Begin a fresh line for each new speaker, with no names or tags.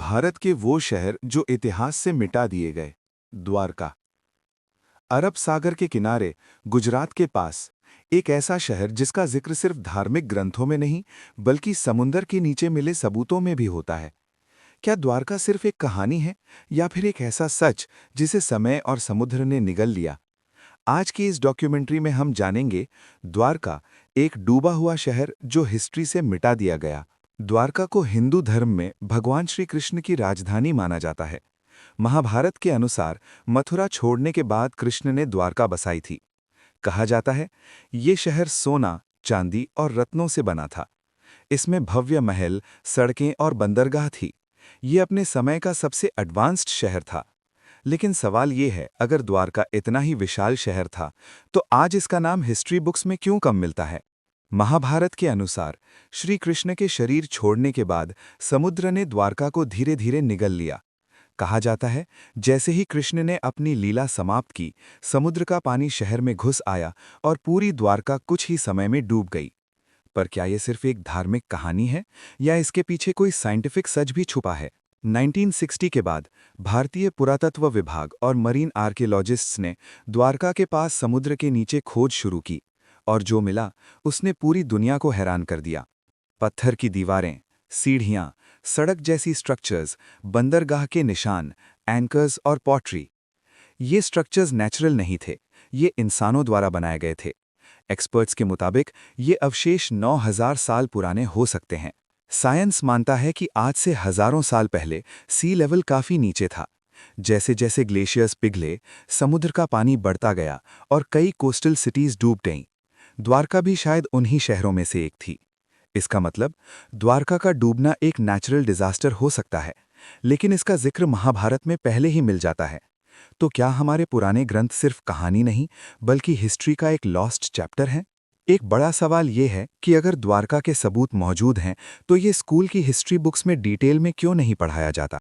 भारत के वो शहर जो इतिहास से मिटा दिए गए। द्वारका। अरब सागर के किनारे, गुजरात के पास, एक ऐसा शहर जिसका जिक्र सिर्फ धार्मिक ग्रंथों में नहीं, बल्कि समुंदर के नीचे मिले सबूतों में भी होता है। क्या द्वारका सिर्फ एक कहानी है, या फिर एक ऐसा सच जिसे समय और समुद्र ने निगल लिया? आज की इस डॉक्यूमेंट्री में हम जानेंगे द्वारका, एक डूबा हुआ शहर जो हिस्ट्री से मिटा दिया गया। द्वारका को हिंदू धर्म में भगवान श्री कृष्ण की राजधानी माना जाता है। महाभारत के अनुसार मथुरा छोड़ने के बाद कृष्ण ने द्वारका बसाई थी। कहा जाता है ये शहर सोना, चांदी और रत्नों से बना था। इसमें भव्य महल, सड़कें और बंदरगाह थी। ये अपने समय का सबसे एडवांस्ड शहर था। लेकिन सवाल ये है, अगर द्वारका इतना ही विशाल शहर था, तो आज इसका नाम हिस्ट्री बुक्स में क्यों कम मिलता है? महाभारत के अनुसार श्री कृष्ण के शरीर छोड़ने के बाद समुद्र ने द्वारका को धीरे धीरे निगल लिया। कहा जाता है जैसे ही कृष्ण ने अपनी लीला समाप्त की, समुद्र का पानी शहर में घुस आया और पूरी द्वारका कुछ ही समय में डूब गई। पर क्या ये सिर्फ एक धार्मिक कहानी है, या इसके पीछे कोई साइंटिफिक सच भी छुपा है? 1960 के बाद भारतीय पुरातत्व विभाग और मरीन आर्कियोलॉजिस्ट्स ने द्वारका के पास समुद्र के नीचे खोज शुरू की, और जो मिला उसने पूरी दुनिया को हैरान कर दिया। पत्थर की दीवारें, सीढ़ियां, सड़क जैसी स्ट्रक्चर्स, बंदरगाह के निशान, एंकर्स और पॉटरी। ये स्ट्रक्चर्स नेचुरल नहीं थे, ये इंसानों द्वारा बनाए गए थे। एक्सपर्ट्स के मुताबिक ये अवशेष 9000 साल पुराने हो सकते हैं। साइंस मानता है कि आज से हजारों साल पहले सी लेवल काफी नीचे था। जैसे जैसे ग्लेशियर्स पिघले, समुद्र का पानी बढ़ता गया और कई कोस्टल सिटीज डूब गईं। द्वारका भी शायद उन्हीं शहरों में से एक थी। इसका मतलब द्वारका का डूबना एक नेचुरल डिजास्टर हो सकता है, लेकिन इसका जिक्र महाभारत में पहले ही मिल जाता है। तो क्या हमारे पुराने ग्रंथ सिर्फ कहानी नहीं, बल्कि हिस्ट्री का एक लॉस्ट चैप्टर है? एक बड़ा सवाल ये है कि अगर द्वारका के सबूत मौजूद हैं, तो ये स्कूल की हिस्ट्री बुक्स में डिटेल में क्यों नहीं पढ़ाया जाता?